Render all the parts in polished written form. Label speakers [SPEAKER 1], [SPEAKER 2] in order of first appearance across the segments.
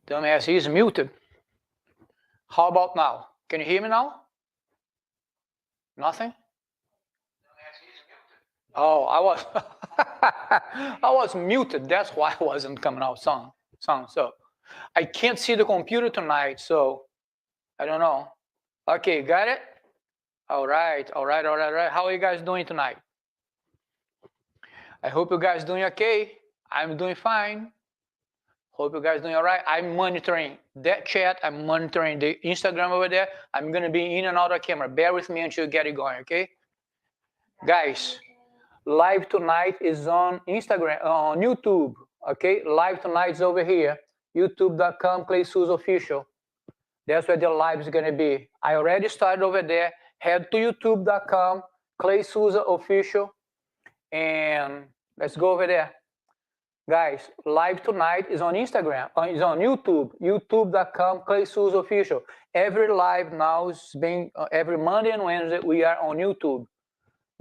[SPEAKER 1] Dumbass, he's muted. How about now? Can you hear me now? Nothing? Oh, I was I was muted. That's why I wasn't coming out sound. So I can't see the computer tonight, so I don't know. Okay, got it? All right. How are you guys doing tonight? I hope you guys doing okay. I'm doing fine. Hope you guys doing all right. I'm monitoring that chat. I'm monitoring the Instagram over there. I'm gonna be in and out of camera. Bear with me until you get it going, okay? Guys, live tonight is on Instagram, on YouTube, okay? Live tonight is over here, youtube.com, Clay Souza Official. That's where the live is gonna be. I already started over there. Head to youtube.com, Clay Souza Official, and let's go over there. Guys, live tonight is on Instagram, is on YouTube, youtube.com, Clay Souza Official. Every live now is being, every Monday and Wednesday, we are on YouTube,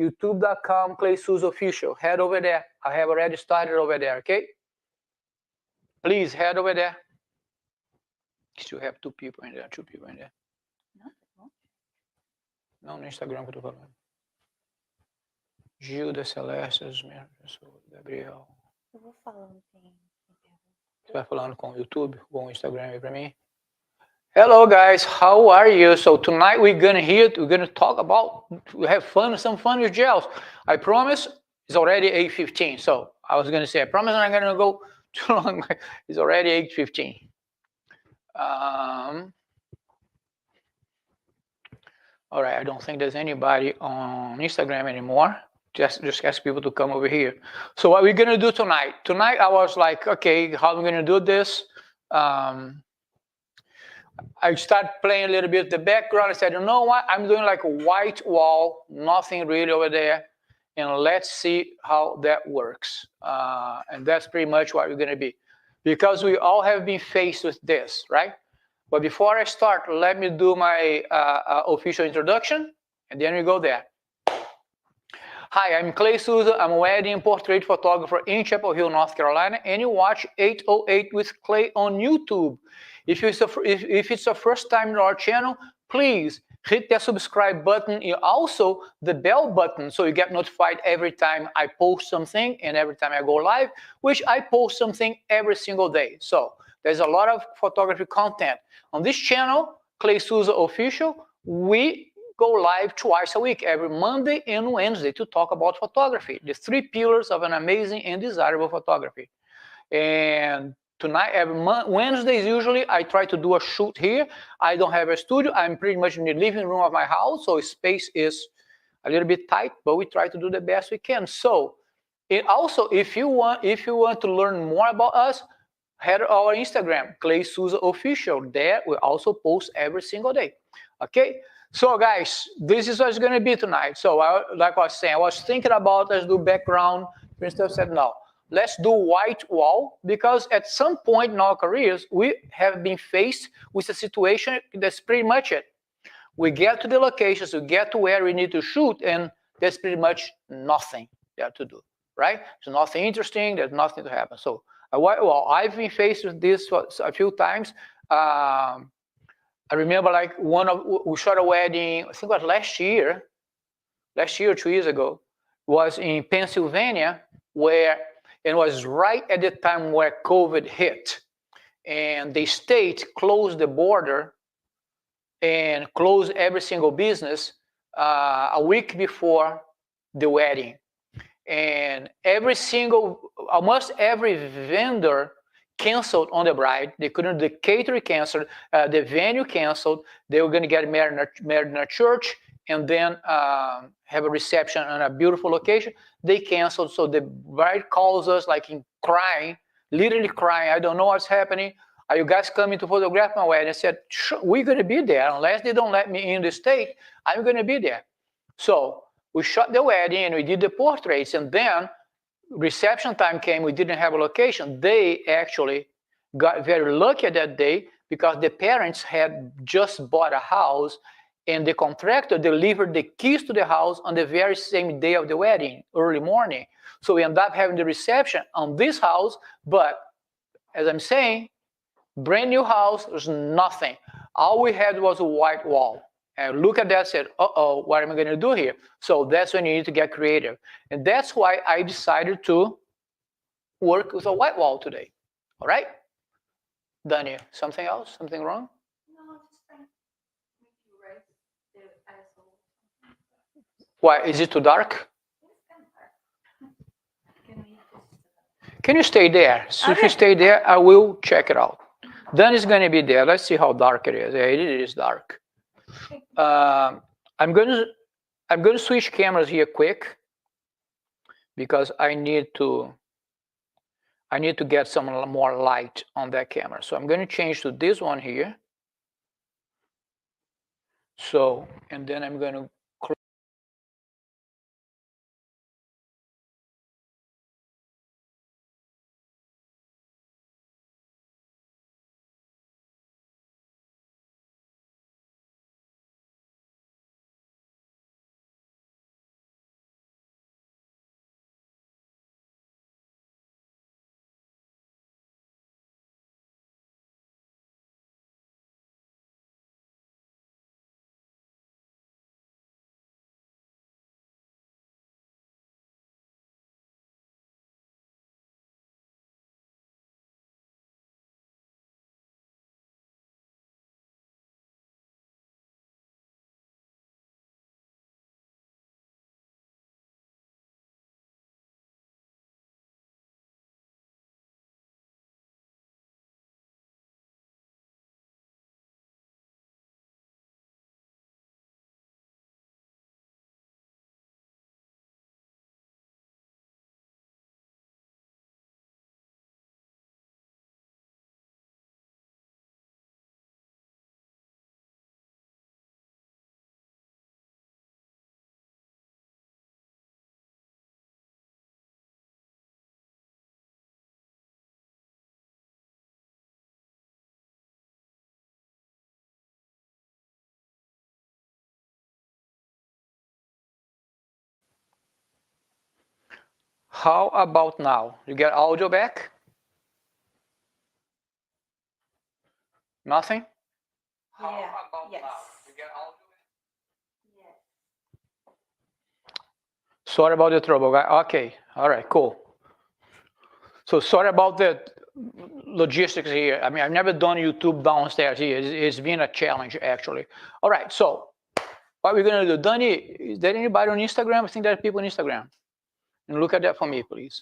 [SPEAKER 1] youtube.com, Clay Souza Official. Head over there. I have already started over there, okay? Please head over there. Still have two people in there. Não, no Instagram que eu tô falando. Gilda, Celeste, Gabriel.
[SPEAKER 2] Eu vou falando.
[SPEAKER 1] Você vai falando com o YouTube, com o Instagram aí pra mim? Hello guys, how are you? So tonight we're gonna talk about, we have some fun with gels. I promise it's already 8:15. So I was gonna say, I promise I'm not gonna go too long. It's already 8:15. All right, I don't think there's anybody on Instagram anymore. Just ask people to come over here. So what we're gonna do tonight? Tonight I was like, okay, how am I gonna do this? I started playing a little bit of the background. I said, you know what? I'm doing like a white wall, nothing really over there. And let's see how that works. And that's pretty much what we're gonna be. Because we all have been faced with this, right? But before I start, let me do my official introduction, and then we go there. Hi, I'm Clay Souza. I'm a wedding and portrait photographer in Chapel Hill, North Carolina, and you watch 808 with Clay on YouTube. If it's the first time in our channel, please hit that subscribe button and also the bell button so you get notified every time I post something and every time I go live, which I post something every single day. So there's a lot of photography content. On this channel, Clay Souza Official, we go live twice a week, every Monday and Wednesday, to talk about photography, the three pillars of an amazing and desirable photography. And tonight, every Wednesdays, usually I try to do a shoot here. I don't have a studio. I'm pretty much in the living room of my house, so space is a little bit tight, but we try to do the best we can. So, also, if you want to learn more about us, head to our Instagram, Clay Souza Official. There we also post every single day. Okay. So guys, this is what it's gonna be tonight. So like I was saying, I was thinking about let's do background. Instead, said no, let's do white wall, because at some point in our careers we have been faced with a situation that's pretty much it. We get to the locations, we get to where we need to shoot, and there's pretty much nothing there to do, right? There's nothing interesting. There's nothing to happen. So well, I've been faced with this a few times. I remember like we shot a wedding, I think it was last year, 2 years ago, was in Pennsylvania, where it was right at the time where COVID hit. And the state closed the border and closed every single business a week before the wedding. And almost every vendor canceled on the bride. They couldn't, the caterer canceled, the venue canceled. They were going to get married in a church and then have a reception on a beautiful location. They canceled. So the bride calls us like crying, literally crying. I don't know what's happening. Are you guys coming to photograph my wedding? I said, sure, we're going to be there. Unless they don't let me in the state, I'm going to be there. So we shot the wedding and we did the portraits, and then reception time came, we didn't have a location. They actually got very lucky that day because the parents had just bought a house and the contractor delivered the keys to the house on the very same day of the wedding, early morning. So we ended up having the reception on this house, but as I'm saying, Brand new house, there's nothing. All we had was a white wall. And look at that and said, uh-oh, what am I going to do here? So that's when you need to get creative. And that's why I decided to work with a white wall today. All right? Dani, something else? Something wrong?
[SPEAKER 2] No, just trying to make you write the ISO.
[SPEAKER 1] Why? Is it too dark?
[SPEAKER 2] It's kind of hard. Can we just...
[SPEAKER 1] Can you stay there? So if you
[SPEAKER 2] Okay.
[SPEAKER 1] stay there, I will check it out. Dani's going to be there. Let's see how dark it is. Yeah, it is dark. I'm going to switch cameras here quick because I need to get some more light on that camera. So I'm going to change to this one here. So, and then I'm going to How about now? You get audio back? Nothing?
[SPEAKER 2] Yeah. Yes.
[SPEAKER 1] You get audio back?
[SPEAKER 2] Yes.
[SPEAKER 1] Sorry about the trouble, guy. Okay, all right, cool. So sorry about the logistics here. I mean, I've never done YouTube downstairs here. It's been a challenge, actually. All right, so what we're going to do, Dani, is there anybody on Instagram? I think there are people on Instagram. And look at that for me, please.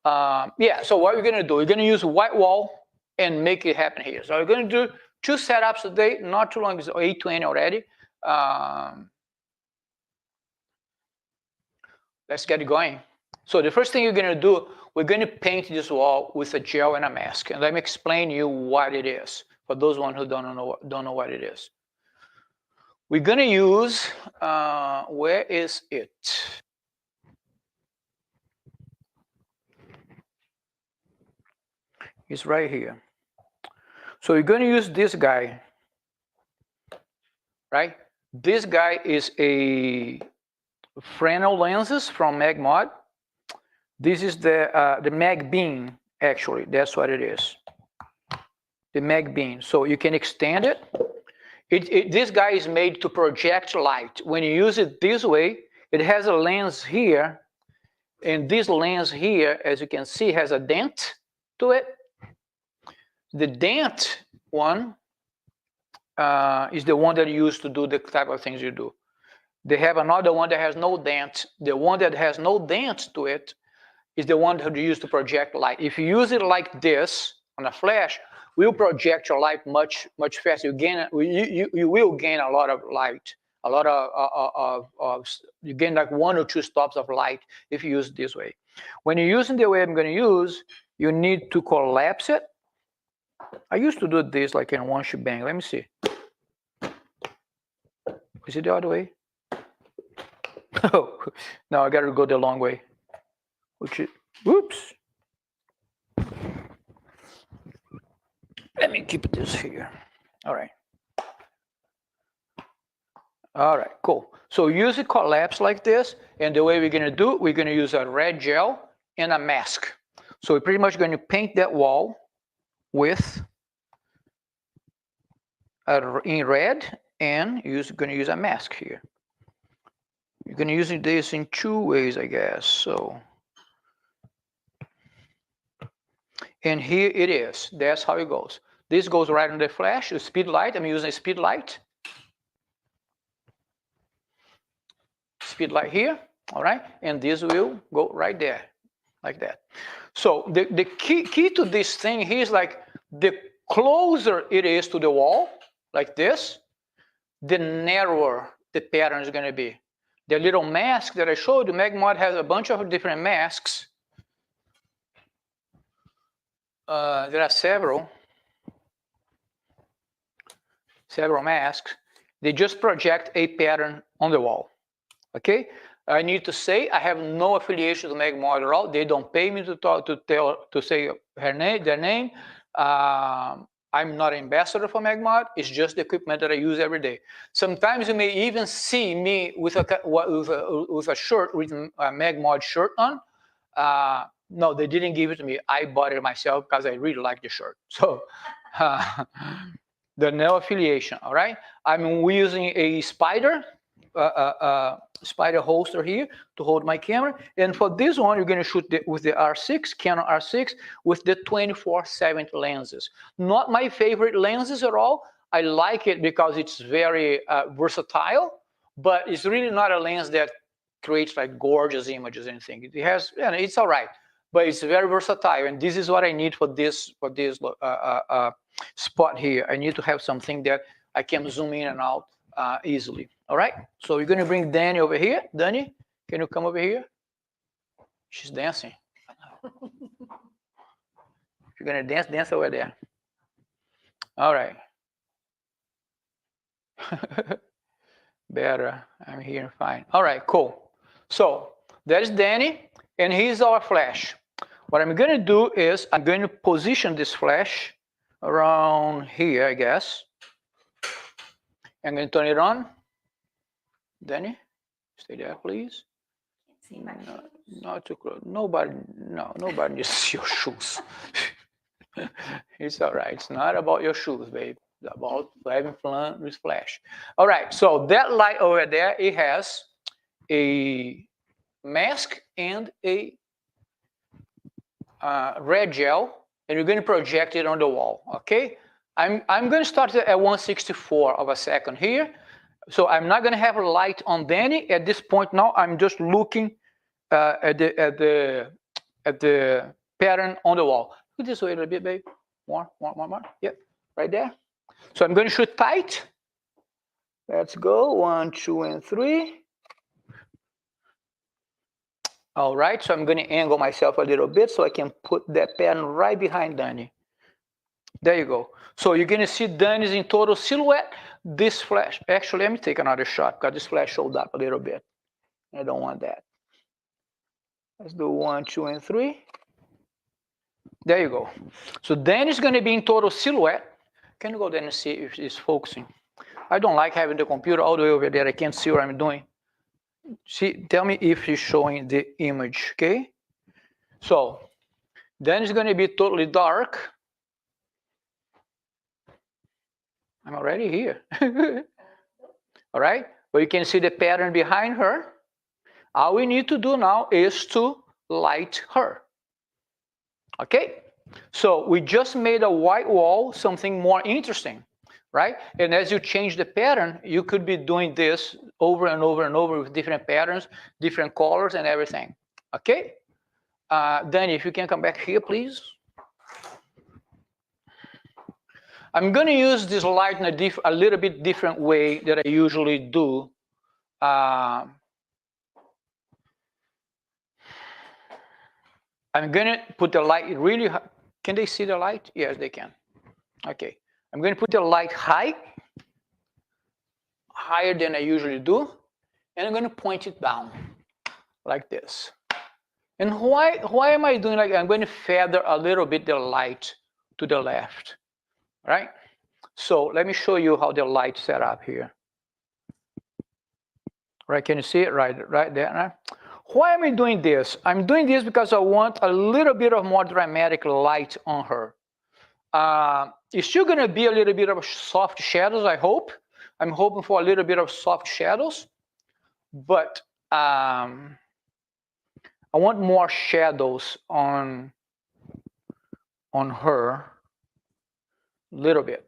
[SPEAKER 1] Yeah, so what we're going to do, we're going to use white wall and make it happen here. So we're going to do 2 setups today, not too long, it's 8:20 already. Let's get it going. So the first thing you're going to do, we're going to paint this wall with a gel and a mask. And let me explain you what it is, for those one who don't know what it is. We're going to use, where is it? It's right here. So you're going to use this guy, right? This guy is a Fresnel lenses from Magmod. This is the Mag Beam, actually. That's what it is. The Mag Beam. So you can extend it. This guy is made to project light. When you use it this way, it has a lens here. And this lens here, as you can see, has a dent to it. The dent one is the one that you use to do the type of things you do. They have another one that has no dent. The one that has no dent to it is the one that you use to project light. If you use it like this on a flash, will project your light much faster. You will gain a lot of light, a lot of you gain like 1 or 2 stops of light if you use it this way. When you're using the way I'm going to use, you need to collapse it. I used to do this like in one shebang. Let me see. Is it the other way? Oh, no, I got to go the long way. Whoops. Let me keep this here. All right. All right, cool. So use it collapse like this. And the way we're going to do, we're going to use a red gel and a mask. So we're pretty much going to paint that wall. with in red, and you're going to use a mask here. You're going to use this in two ways, I guess. So, and here it is. That's how it goes. This goes right on the flash, the speed light. I'm using a speed light. Speed light here, all right? And this will go right there, like that. So the key to this thing here is like the closer it is to the wall, like this, the narrower the pattern is going to be. The little mask that I showed you, MagMod has a bunch of different masks. There are several masks. They just project a pattern on the wall. Okay, I need to say I have no affiliation to MagMod at all. They don't pay me to say their name. I'm not an ambassador for MagMod. It's just the equipment that I use every day. Sometimes you may even see me with a shirt, with a MagMod shirt on. No, they didn't give it to me. I bought it myself because I really like the shirt. So there's no affiliation, all right? I'm using a Spider holster here to hold my camera. And for this one, you're going to shoot with the R6, Canon R6, with the 24-70 lenses. Not my favorite lenses at all. I like it because it's very versatile, but it's really not a lens that creates like gorgeous images or anything. It has, it's all right, but it's very versatile. And this is what I need for this spot here. I need to have something that I can zoom in and out easily. All right, so we're going to bring Danny over here. Danny, can you come over here? She's dancing. If you're going to dance over there. All right. Better. I'm here fine. All right, cool. So there's Danny, and here's our flash. What I'm going to do is I'm going to position this flash around here, I guess. I'm going to turn it on. Danny, stay there, please. No, not too close. Nobody needs to see your shoes. It's all right. It's not about your shoes, babe. It's about having fun with flash. All right. So that light over there, it has a mask and a red gel, and you're going to project it on the wall. Okay. I'm going to start at 1/64 of a second here. So I'm not going to have a light on Danny at this point. Now I'm just looking at the pattern on the wall. Look this way a little bit, babe. More. Yep, right there. So I'm going to shoot tight. Let's go. 1, 2, and 3. All right. So I'm going to angle myself a little bit so I can put that pattern right behind Danny. There you go. So you're going to see Danny's in total silhouette. This flash, actually, let me take another shot because this flash showed up a little bit. I don't want that. Let's do 1, 2, and 3. There you go. So Danny's going to be in total silhouette. Can you go there and see if it's focusing? I don't like having the computer all the way over there. I can't see what I'm doing. See, tell me if it's showing the image, okay? So Danny's going to be totally dark. I'm already here. All right, but you can see the pattern behind her. All we need to do now is to light her. Okay, so we just made a white wall something more interesting, right? And as you change the pattern, you could be doing this over and over and over with different patterns, different colors and everything. Okay, Danny, if you can come back here, please. I'm going to use this light in a little bit different way that I usually do. I'm going to put the light really high. Can they see the light? Yes, they can. Okay. I'm going to put the light higher than I usually do, and I'm going to point it down like this. And why am I doing like that? I'm going to feather a little bit the light to the left. Right? So let me show you how the light set up here. Right? Can you see it? Right there. Right? Why am I doing this? I'm doing this because I want a little bit of more dramatic light on her. It's still going to be a little bit of soft shadows, I hope. I'm hoping for a little bit of soft shadows, but I want more shadows on her a little bit.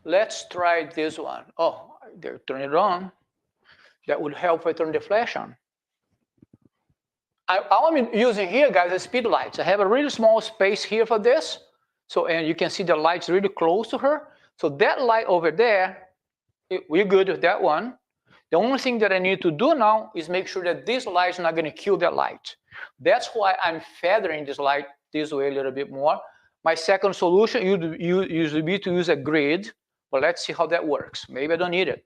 [SPEAKER 1] Let's try this one. Oh, they're turning it on. That would help if I turn the flash on. I'm using here, guys, the speed lights. I have a really small space here for this. So, and you can see the light's really close to her. So that light over there, we're good with that one. The only thing that I need to do now is make sure that this light is not going to kill that light. That's why I'm feathering this light this way a little bit more. My second solution usually be to use a grid, but let's see how that works. Maybe I don't need it.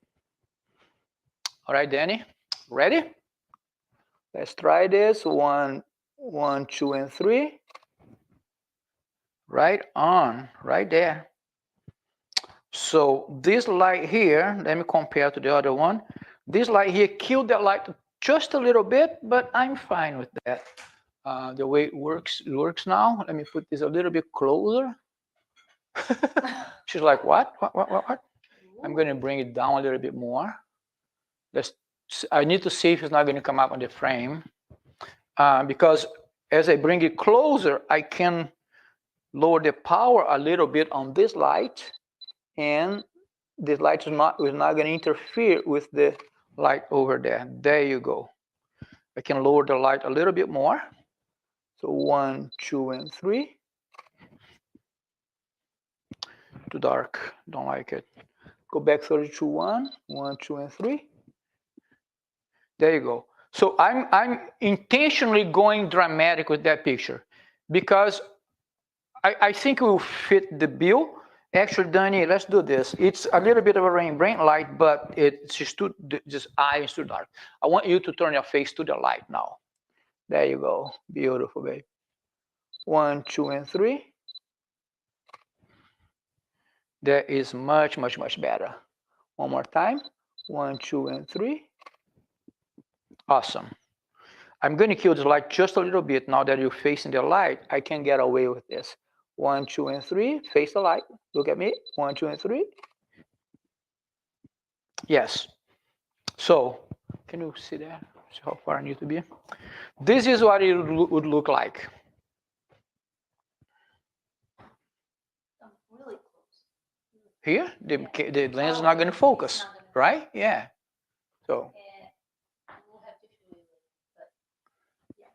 [SPEAKER 1] All right, Danny, ready? Let's try this. 1, 2, and 3. Right on, right there. So this light here, let me compare to the other one. This light here killed that light just a little bit, but I'm fine with that. The way it works now. Let me put this a little bit closer. She's like, what? What? I'm going to bring it down a little bit more. I need to see if it's not going to come up on the frame. Because as I bring it closer, I can lower the power a little bit on this light, and this light is not going to interfere with the light over there. There you go. I can lower the light a little bit more. So 1, 2, and 3. Too dark, don't like it. Go back 32, 1, 1, 2, and 3. There you go. So I'm intentionally going dramatic with that picture because I think it will fit the bill. Actually, Danny, let's do this. It's a little bit of a rain light, but it's just eye is too dark. I want you to turn your face to the light now. There you go. Beautiful, babe. 1, 2, and 3. That is much, much, much better. One more time. 1, 2, and 3. Awesome. I'm going to kill this light just a little bit. Now that you're facing the light, I can get away with this. 1, 2, and 3. Face the light. Look at me. 1, 2, and 3. Yes. So, can you see that? See how far I need to be? This is what it would look like.
[SPEAKER 2] Really close.
[SPEAKER 1] Here, the lens is not going to focus, right? Yeah. So.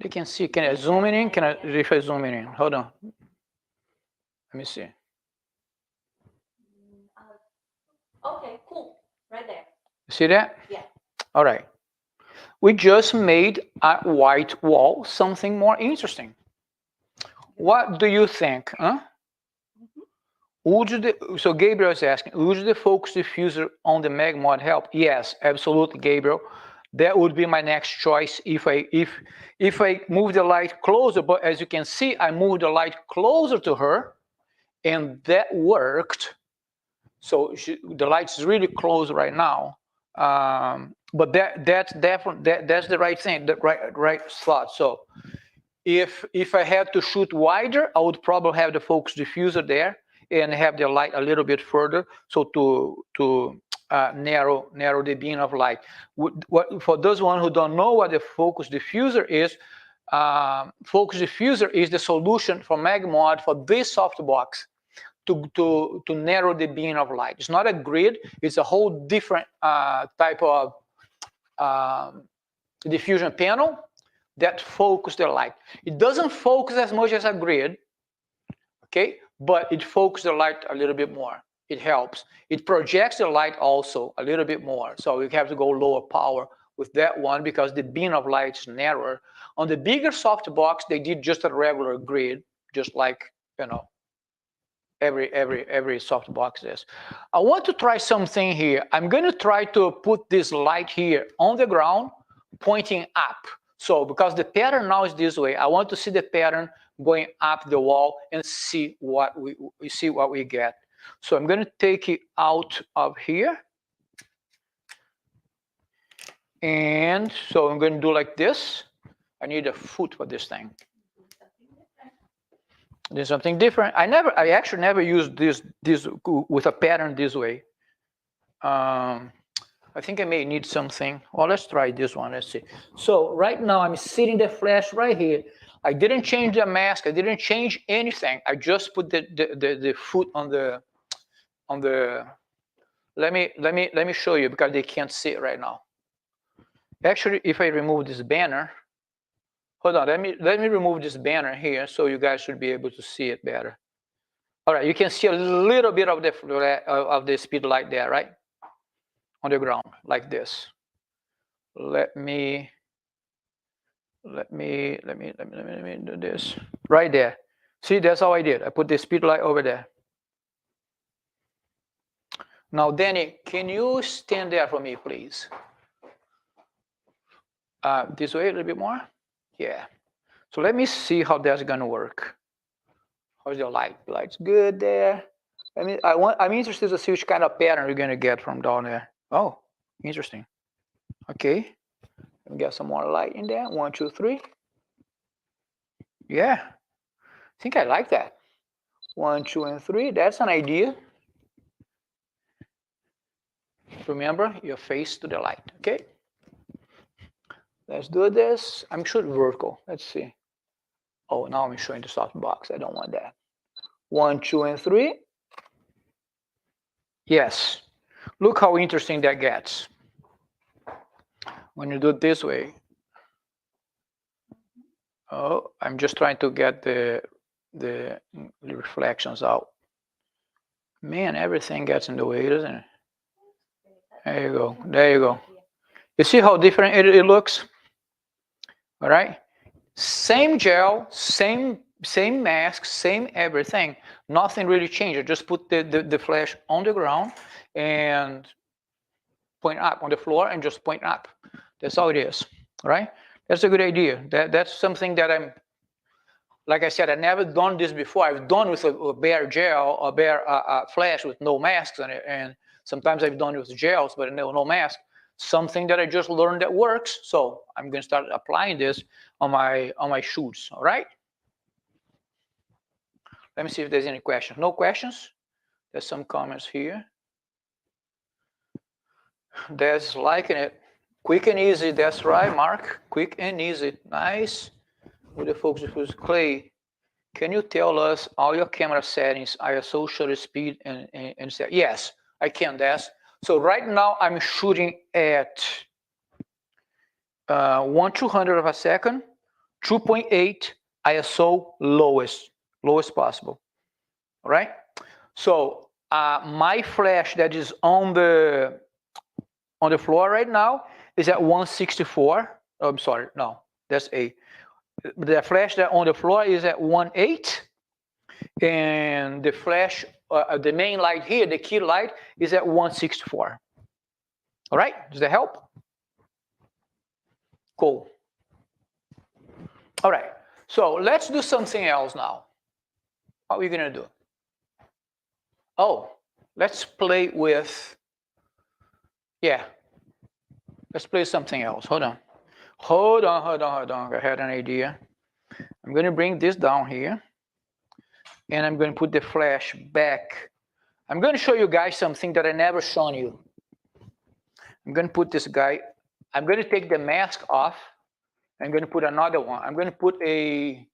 [SPEAKER 1] They can see. Can I zoom it in? If I zoom it in? Hold on. Let me see.
[SPEAKER 2] Okay, cool. Right there.
[SPEAKER 1] You see that?
[SPEAKER 2] Yeah.
[SPEAKER 1] All right. We just made a white wall something more interesting. What do you think? Huh? So Gabriel is asking, would the focus diffuser on the Mag Mod help? Yes, absolutely, Gabriel. That would be my next choice if I move the light closer. But as you can see, I moved the light closer to her, and that worked. So the light's really close right now. But that's the right thing, the right thought. So if I had to shoot wider, I would probably have the focus diffuser there and have the light a little bit further, so to narrow the beam of light. For those one who don't know what the focus diffuser is the solution for MagMod for this softbox to narrow the beam of light. It's not a grid; it's a whole different type of diffusion panel that focus the light. It doesn't focus as much as a grid, okay? But it focuses the light a little bit more. It helps. It projects the light also a little bit more. So we have to go lower power with that one because the beam of light is narrower. On the bigger softbox, they did just a regular grid, just like, you know, every softbox is. I want to try something here. I'm going to try to put this light here on the ground, pointing up. So because the pattern now is this way, I want to see the pattern going up the wall and see what we get. So I'm going to take it out of here. And so I'm going to do like this. I need a foot for this thing. There's something different. I actually never used this with a pattern this way. I think I may need something. Well, let's try this one. Let's see. So right now I'm sitting the flash right here. I didn't change the mask. I didn't change anything. I just put the foot on the let me show you because they can't see it right now. Actually, if I remove this banner, hold on, let me remove this banner here so you guys should be able to see it better. All right, you can see a little bit of the speed light there, right? On the ground, like this. Let me do this. Right there. See, that's how I did. I put the speed light over there. Now, Danny, can you stand there for me, please? This way a little bit more? Yeah. So let me see how that's gonna work. How's the light? The light's good there. I'm interested to see which kind of pattern you're gonna get from down there. Oh, interesting. Okay. Let me get some more light in there. 1, 2, 3. Yeah. I think I like that. 1, 2, and 3. That's an idea. Remember, your face to the light. Okay. Let's do this. I'm sure vertical. Let's see. Oh, now I'm showing the softbox. I don't want that. 1, 2, and 3. Yes. Look how interesting that gets. When you do it this way. Oh, I'm just trying to get the reflections out. Man, everything gets in the way, doesn't it? There you go. There you go. You see how different it looks? All right. Same gel, same mask, same everything. Nothing really changed. I just put the flash on the ground and point up on the floor and just point up. That's how it is. All right. That's a good idea. That's something that I'm, like I said, I never done this before. I've done with a bare gel, a bare flash with no masks on it, and sometimes I've done it with gels, but no mask. Something that I just learned that works. So I'm going to start applying this on my shoots. All right. Let me see if there's any questions. No questions. There's some comments here. There's liking it. Quick and easy. That's right, Mark. Quick and easy. Nice. With the folks with Clay, can you tell us all your camera settings, ISO, shutter speed, and set? Yes, I can. That's so. Right now, I'm shooting at 1/200 of a second, 2.8 ISO lowest possible. All right. So my flash that is on the floor right now is at 164. Oh, I'm sorry. No, that's A. The flash that on the floor is at 1.8, and the flash, the main light here, the key light, is at 164. All right, does that help? Cool. All right, so let's do something else now. What are we gonna do? Oh, let's play with, yeah, let's play something else. Hold on. I had an idea. I'm gonna bring this down here, and I'm going to put the flash back. I'm going to show you guys something that I never shown you. I'm going to put this guy, I'm going to take the mask off. I'm going to put another one. I'm going to put a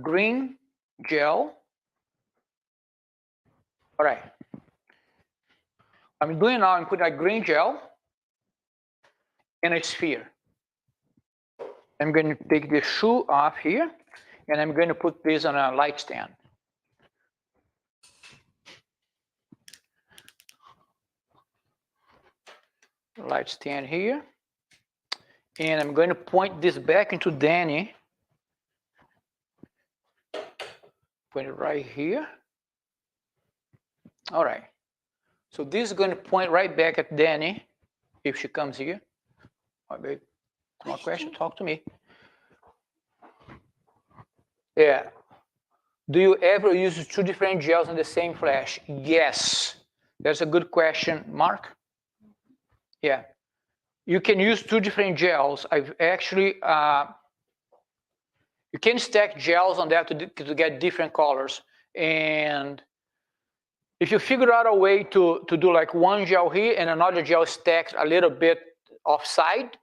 [SPEAKER 1] green gel. All right. I'm doing now, I'm putting a green gel in a sphere. I'm going to take the shoe off here, and I'm going to put this on a light stand. Light stand here. And I'm going to point this back into Danny. Point it right here. All right. So this is going to point right back at Danny if she comes here. All right, babe. More question? Talk to me. Yeah. Do you ever use 2 different gels in the same flash? Yes. That's a good question, Mark. Yeah. You can use 2 different gels. I've actually You can stack gels on that to get different colors. And if you figure out a way to do like one gel here and another gel stacked a little bit offside,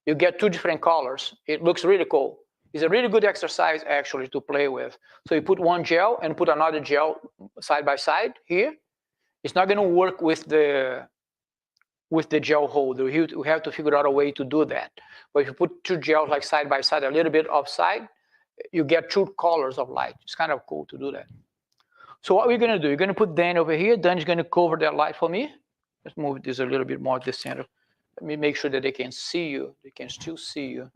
[SPEAKER 1] you get two different colors. It looks really cool. It's a really good exercise actually to play with. So you put one gel and put another gel side by side here. It's not going to work with the gel holder. We have to figure out a way to do that. But if you put two gels like side by side, a little bit offside, you get two colors of light. It's kind of cool to do that. So what we're going to do, you're going to put Danny over here. Danny's going to cover that light for me. Let's move this a little bit more to the center. Let me make sure that they can see you. They can still see you.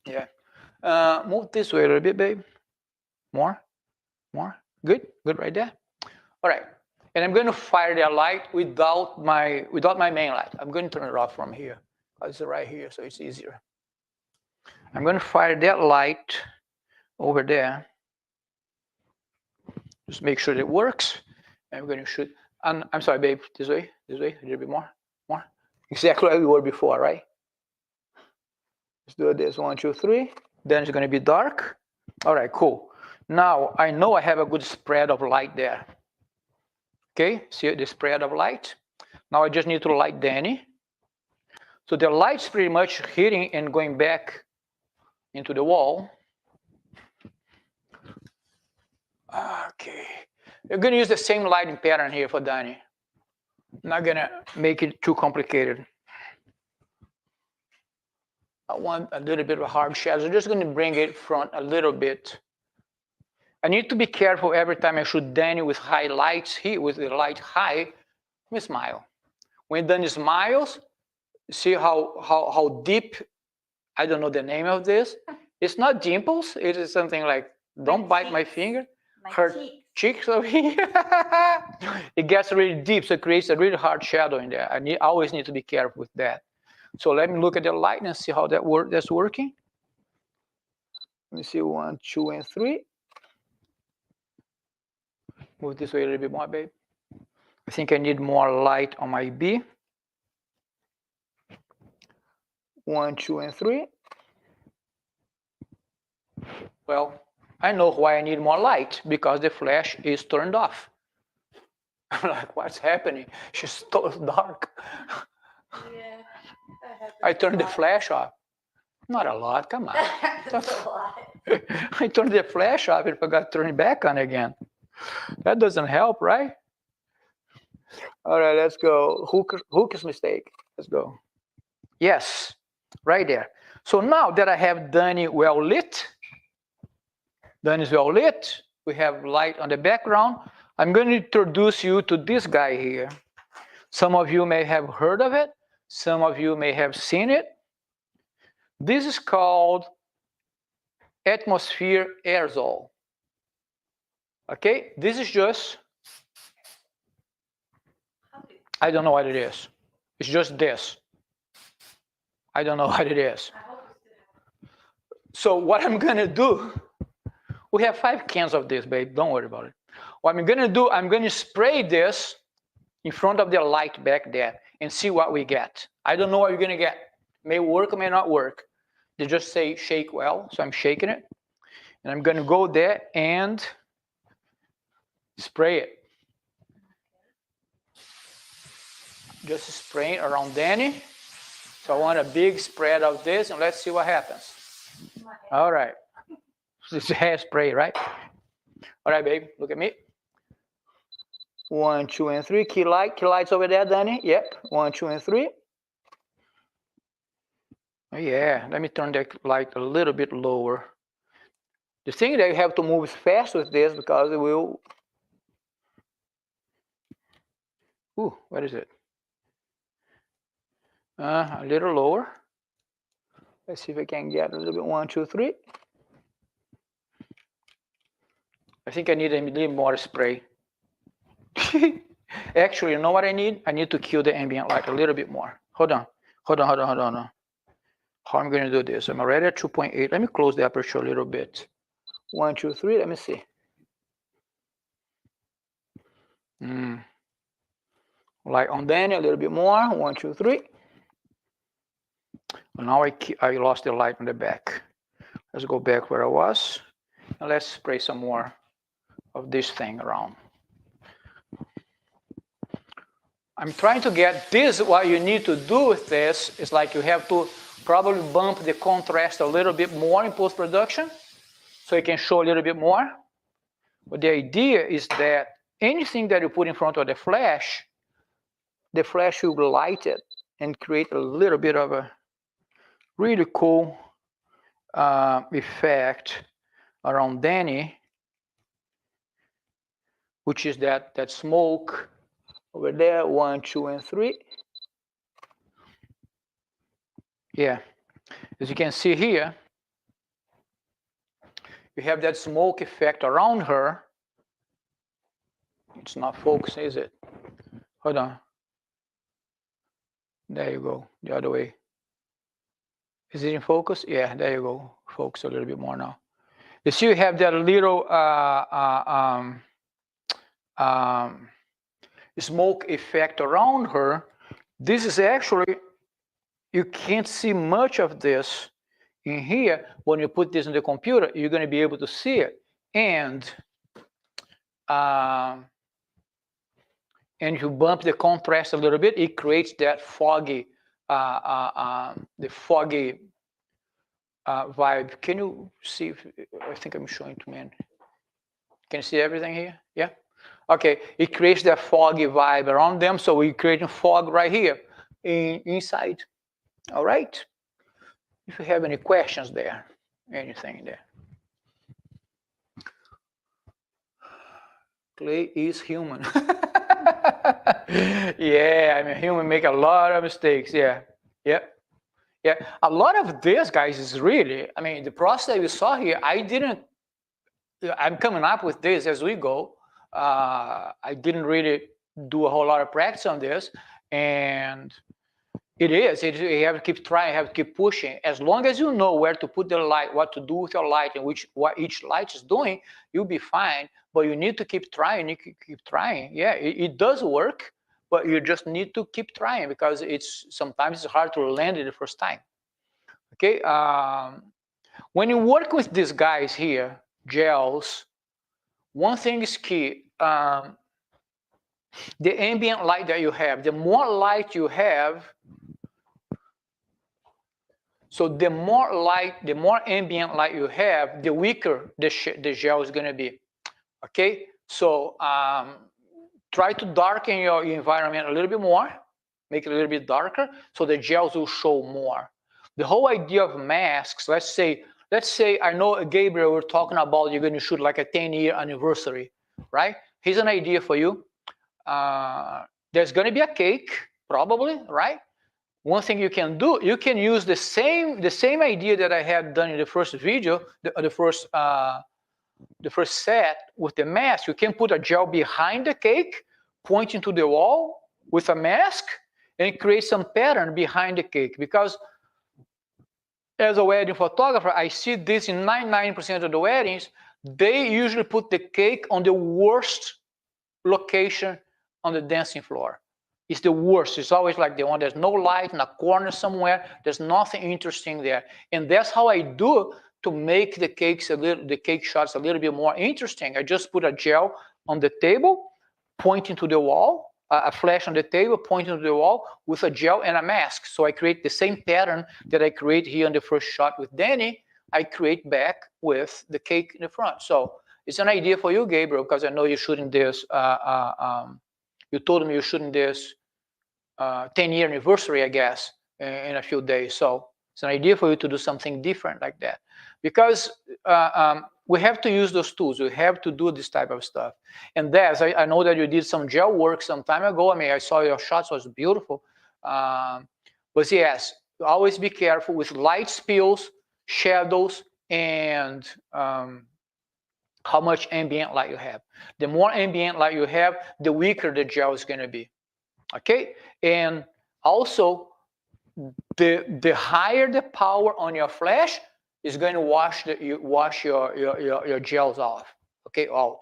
[SPEAKER 1] Yeah. Move this way a little bit, babe. More. Good right there. All right. And I'm going to fire that light without my main light. I'm going to turn it off from here. It's right here, so it's easier. I'm going to fire that light over there. Just make sure it works. And we're going to shoot. And I'm sorry, babe. This way, a little bit more. Exactly like we were before, right? Let's do this. 1, 2, 3. Then it's going to be dark. All right, cool. Now I know I have a good spread of light there. Okay, see the spread of light? Now I just need to light Danny. So the light's pretty much hitting and going back into the wall. Okay, you're going to use the same lighting pattern here for Danny. I'm not going to make it too complicated. I want a little bit of a hard shadow. So I'm just going to bring it front a little bit. I need to be careful every time I shoot Danny with high lights here, with the light high. Let me smile. When Danny smiles, see how deep, I don't know the name of this. It's not dimples. It is something like, don't bite my finger. Her cheeks over here. It gets really deep, so it creates a really hard shadow in there. I always need to be careful with that. So let me look at the light and see how that's working. Let me see 1, 2, and 3. Move this way a little bit more, babe. I think I need more light on my B. 1, 2, and 3. Well, I know why I need more light, because the flash is turned off. I'm like, what's happening? She's so dark.
[SPEAKER 2] Yeah.
[SPEAKER 1] I turned the flash off. Not a lot, come on.
[SPEAKER 2] That's a lot.
[SPEAKER 1] I turned the flash off and forgot to turn it back on again. That doesn't help, right? All right, let's go. Hooker's mistake. Let's go. Yes, right there. So now that I have Danny well lit, Danny's well lit, we have light on the background, I'm going to introduce you to this guy here. Some of you may have heard of it. Some of you may have seen it. This is called atmosphere aerosol. Okay, this is just, I don't know what it is. It's just this. I don't know what it is. So what I'm gonna do, we have 5 cans of this, babe, don't worry about it. What I'm gonna do, I'm gonna spray this in front of the light back there and see what we get. I don't know what you're gonna get. May work or may not work. They just say shake well, so I'm shaking it. And I'm gonna go there and spray it. Just spraying around Danny. So I want a big spread of this, and let's see what happens. All right. This is hairspray, right? All right, babe, look at me. 1, 2, and 3. Key lights over there, Danny. Yep. 1, 2, and 3. Oh, yeah, let me turn that light a little bit lower. The thing that you have to move fast with this because it will. Ooh, what is it? A little lower. Let's see if I can get a little bit. 1, 2, 3. I think I need a little more spray. Actually, you know what I need? I need to kill the ambient light a little bit more. Hold on. How I'm going to do this? I'm already at 2.8. Let me close the aperture a little bit. 1, 2, 3. Let me see. Light on Danny a little bit more. 1, 2, 3. Now I lost the light on the back. Let's go back where I was, and let's spray some more of this thing around. I'm trying to get this. What you need to do with this is like you have to probably bump the contrast a little bit more in post-production so it can show a little bit more. But the idea is that anything that you put in front of the flash will light it and create a little bit of a really cool effect around Danny, which is that smoke over there, 1, 2, and 3. Yeah, as you can see here, you have that smoke effect around her. It's not focusing, is it? Hold on. There you go, the other way. Is it in focus? Yeah, there you go. Focus a little bit more now. You see, you have that little smoke effect around her. This is actually, you can't see much of this in here. When you put this in the computer, you're going to be able to see it. And you bump the contrast a little bit, it creates that foggy, the foggy vibe. Can you see? I think I'm showing too many. Can you see everything here? Yeah? Okay, it creates that foggy vibe around them, so we're creating fog right here inside. All right? If you have any questions there, anything there. Clay is human. Yeah, I mean, human make a lot of mistakes. Yeah. A lot of this, guys, is really, I mean, the process that you saw here, I'm coming up with this as we go. I didn't really do a whole lot of practice on this, and you have to keep trying, you have to keep pushing. As long as you know where to put the light, what to do with your light, and what each light is doing, you'll be fine. But you need to keep trying. You keep trying. Yeah, it does work, but you just need to keep trying because sometimes it's hard to land it the first time. Okay. When you work with these guys here, gels, one thing is key. The ambient light that you have, the more light you have, so the more ambient light you have, the weaker the gel is going to be. Okay, so try to darken your environment a little bit more, make it a little bit darker, so the gels will show more. The whole idea of masks, let's say I know, Gabriel, we're talking about you're going to shoot like a 10-year anniversary, right? Here's an idea for you. There's going to be a cake, probably, right? One thing you can do, you can use the same idea that I had done in the first video, the first set with the mask. You can put a gel behind the cake, pointing to the wall with a mask, and create some pattern behind the cake. Because as a wedding photographer, I see this in 99% of the weddings. They usually put the cake on the worst location on the dancing floor. It's the worst. It's always like the one there's no light in a corner somewhere. There's nothing interesting there. And that's how I do to make the cake shots a little bit more interesting. I just put a gel on the table, pointing to the wall, a flash on the table, pointing to the wall with a gel and a mask. So I create the same pattern that I create here in the first shot with Danny. I create back with the cake in the front. So it's an idea for you, Gabriel, because I know you're shooting this. You told me you're shooting this 10-year anniversary, I guess, in a few days. So it's an idea for you to do something different like that. Because we have to use those tools. We have to do this type of stuff. And Des, I know that you did some gel work some time ago. I mean, I saw your shots, was beautiful. But yes, always be careful with light spills, shadows, and how much ambient light you have. The more ambient light you have, the weaker the gel is going to be. Okay, and also the higher the power on your flash is going to wash your gels off. Okay, out,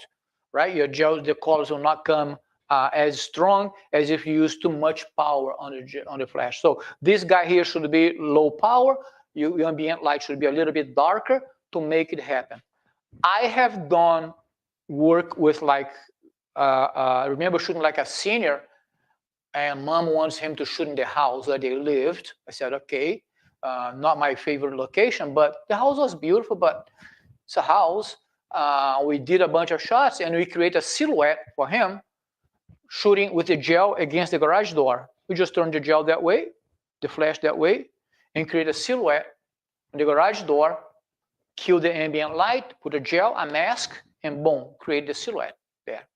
[SPEAKER 1] right? Your gels, the colors will not come as strong as if you use too much power on the flash. So this guy here should be low power. Your ambient light should be a little bit darker to make it happen. I have done work with like, I remember shooting like a senior, and mom wants him to shoot in the house where they lived. I said, okay, not my favorite location, but the house was beautiful, but it's a house. We did a bunch of shots and we create a silhouette for him shooting with the gel against the garage door. We just turn the gel that way, the flash that way, and create a silhouette in the garage door, kill the ambient light, put a gel, a mask, and boom, create the silhouette there.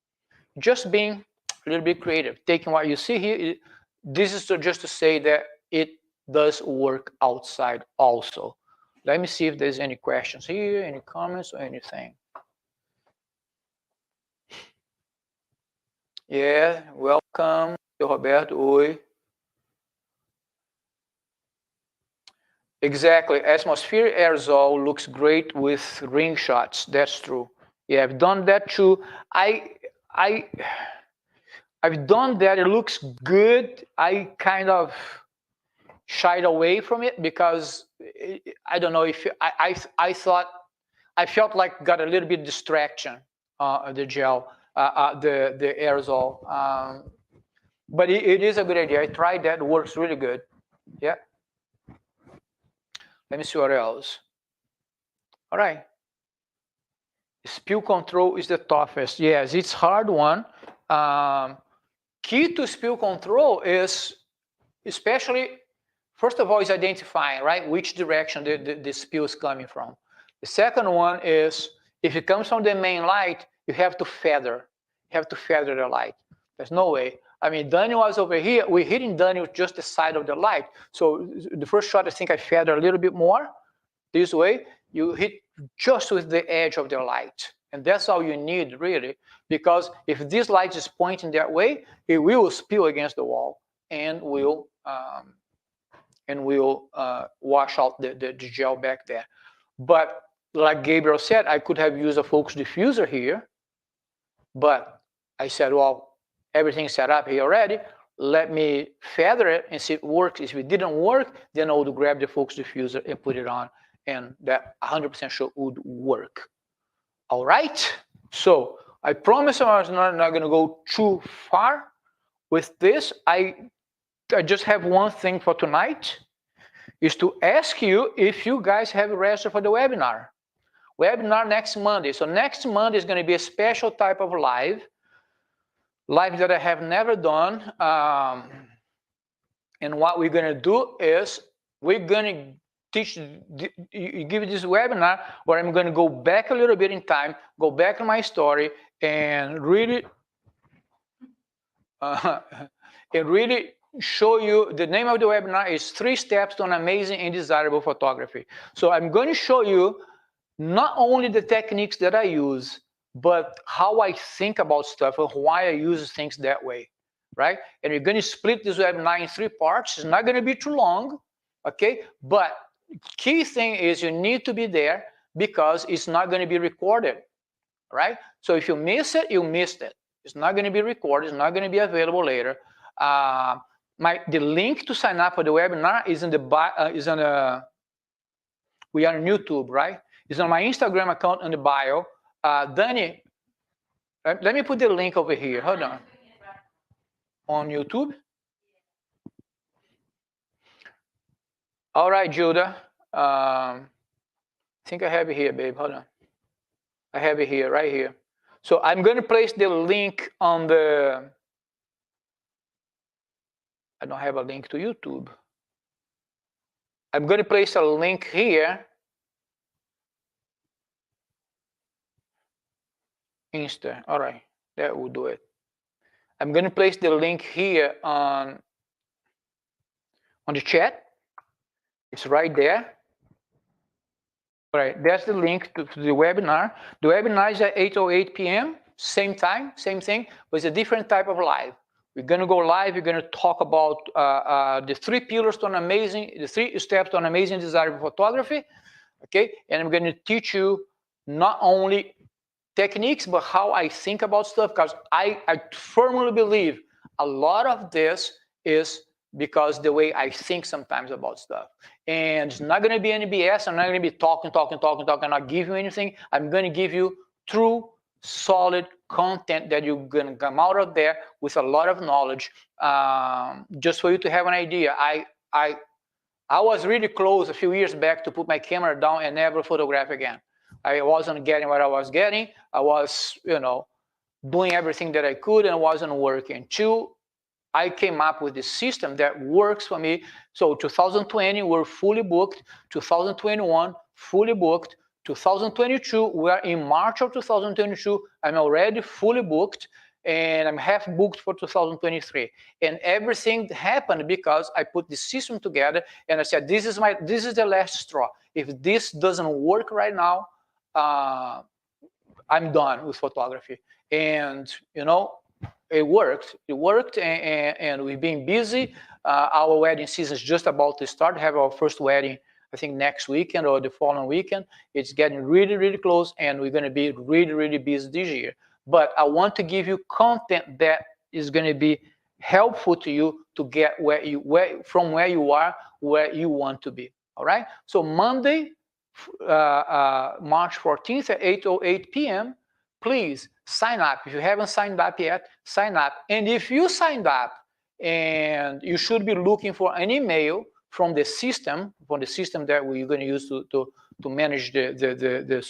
[SPEAKER 1] Just being a little bit creative, taking what you see here. This is just to say that it does work outside also. Let me see if there's any questions here, any comments or anything. Yeah, welcome, Roberto. Oi. Exactly. Atmosphere aerosol looks great with ring shots. That's true. Yeah, I've done that too. I've done that. It looks good. I kind of shied away from it because I don't know if I thought I felt like got a little bit distraction. The gel, the aerosol, but it is a good idea. I tried that. It works really good. Yeah. Let me see what else. All right. Spill control is the toughest. Yes, it's hard one. Key to spill control is especially, first of all, is identifying, right, which direction the spill is coming from. The second one is if it comes from the main light, you have to feather. You have to feather the light. There's no way. I mean, Daniel was over here. We're hitting Daniel just the side of the light. So the first shot, I think I feathered a little bit more. This way, you hit just with the edge of the light. And that's all you need, really, because if this light is pointing that way, it will spill against the wall and will wash out the gel back there. But like Gabriel said, I could have used a focus diffuser here, but I said, well, everything's set up here already. Let me feather it and see if it works. If it didn't work, then I would grab the focus diffuser and put it on, and that 100% sure would work. All right. So I promise I was not going to go too far with this. I just have one thing for tonight, is to ask you if you guys have registered for the webinar. Webinar next Monday. So next Monday is going to be a special type of live that I have never done. And what we're going to do is we're going to give this webinar where I'm going to go back a little bit in time, go back to my story, and really show you. The name of the webinar is 3 Steps to an Amazing and Desirable Photography. So I'm going to show you not only the techniques that I use, but how I think about stuff and why I use things that way, right? And we're going to split this webinar in 3 parts. It's not going to be too long, okay? But key thing is you need to be there because it's not going to be recorded, right? So if you miss it, you missed it. It's not going to be recorded. It's not going to be available later. The link to sign up for the webinar is in the we are on YouTube, right? It's on my Instagram account in the bio. Danny, let me put the link over here. Hold on. On YouTube. All right, Judah. I think I have it here, babe. Hold on. I have it here, right here. So I'm going to place the link on the. I don't have a link to YouTube. I'm going to place a link here. Insta. All right, that will do it. I'm going to place the link here on the chat. It's right there. All right, that's the link to the webinar. The webinar is at 8:08 p.m. Same time, same thing, but it's a different type of live. We're going to go live. We're going to talk about the 3 pillars to the 3 steps to an amazing, desirable photography. Okay, and I'm going to teach you not only techniques, but how I think about stuff, because I firmly believe a lot of this is because the way I think sometimes about stuff. And it's not going to be any BS. I'm not going to be talking, and not give you anything. I'm going to give you true, solid content that you're going to come out of there with a lot of knowledge. Just for you to have an idea, I was really close a few years back to put my camera down and never photograph again. I wasn't getting what I was getting. I was, doing everything that I could and it wasn't working. Two, I came up with this system that works for me. So 2020, we're fully booked. 2021, fully booked. 2022, we're in March of 2022. I'm already fully booked and I'm half booked for 2023. And everything happened because I put the system together and I said, this is the last straw. If this doesn't work right now, I'm done with photography. And it worked, and we've been busy. Our wedding season is just about to start. We have our first wedding, I think, next weekend or the following weekend. It's getting really, really close, and we're going to be really, really busy this year. But I want to give you content that is going to be helpful to you to get from where you are, where you want to be. All right. So Monday, March 14th at 8:08 p.m. Please sign up. If you haven't signed up yet, sign up. And if you signed up, and you should be looking for an email from the system that we're going to use to manage the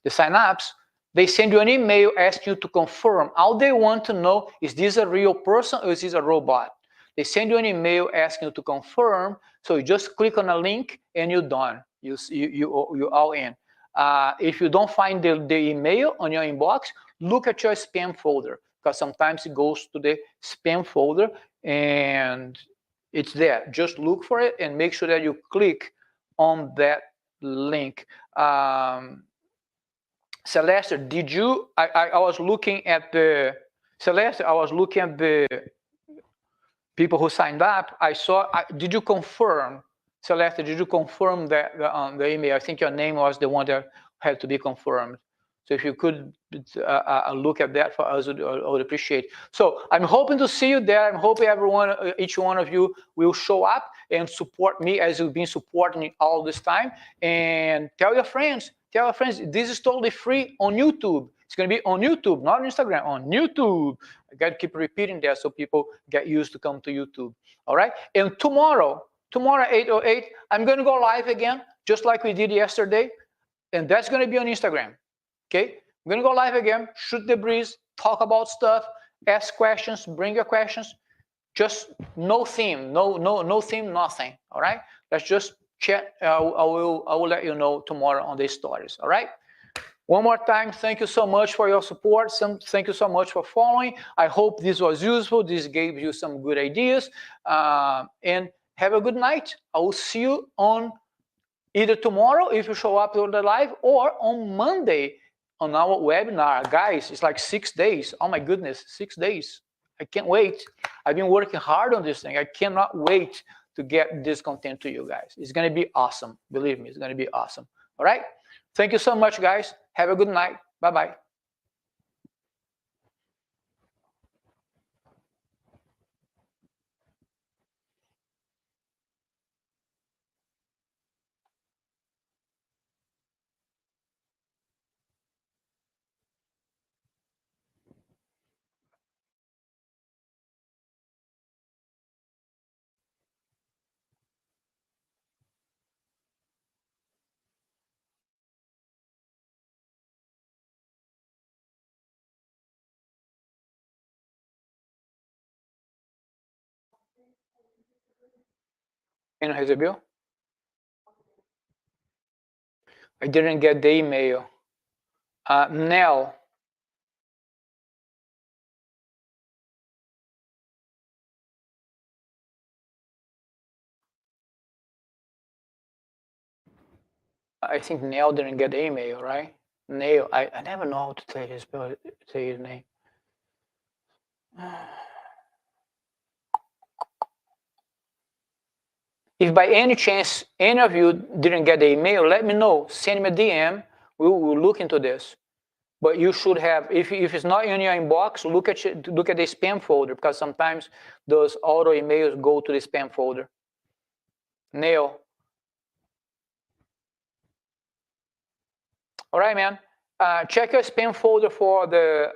[SPEAKER 1] sign-ups. They send you an email asking you to confirm. All they want to know is this a real person or is this a robot? They send you an email asking you to confirm. So you just click on a link and you're done. You're all in. If you don't find the email on your inbox, look at your spam folder, because sometimes it goes to the spam folder and it's there. Just look for it and make sure that you click on that link. Celeste, I was looking at the people who signed up. Did you confirm, Celeste, did you confirm the email? I think your name was the one that had to be confirmed. So if you could look at that for us, I would appreciate. So I'm hoping to see you there. I'm hoping each one of you will show up and support me as you've been supporting me all this time. And tell your friends, this is totally free on YouTube. It's going to be on YouTube, not on Instagram, on YouTube. I got to keep repeating that so people get used to come to YouTube. All right. And tomorrow 8:08, I'm going to go live again, just like we did yesterday. And that's going to be on Instagram. Okay. I'm going to go live again, shoot the breeze, talk about stuff, ask questions, bring your questions. Just no theme, no theme, nothing. All right. Let's just chat. I will let you know tomorrow on these stories. All right. One more time, thank you so much for your support. Thank you so much for following. I hope this was useful. This gave you some good ideas. And have a good night. I will see you on either tomorrow if you show up to the live, or on Monday on our webinar. Guys, it's like 6 days. Oh my goodness, 6 days. I can't wait. I've been working hard on this thing. I cannot wait to get this content to you guys. It's going to be awesome. Believe me, it's going to be awesome. All right. Thank you so much, guys. Have a good night. Bye-bye. Quem não recebeu? I didn't get the email. Nell. I think Nell didn't get the email, right? Nell. I never know how to say his name. If by any chance any of you didn't get the email, let me know. Send me a DM We will look into this. But you should have, if it's not in your inbox, look at the spam folder, because sometimes those auto emails go to the spam folder. Neil. All right, man. Check your spam folder for the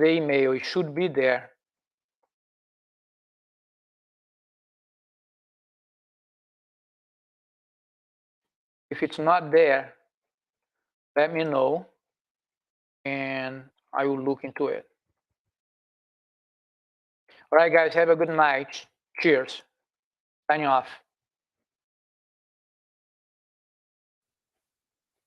[SPEAKER 1] email. It should be there. If it's not there, let me know, and I will look into it. All right, guys, have a good night. Cheers. Signing off.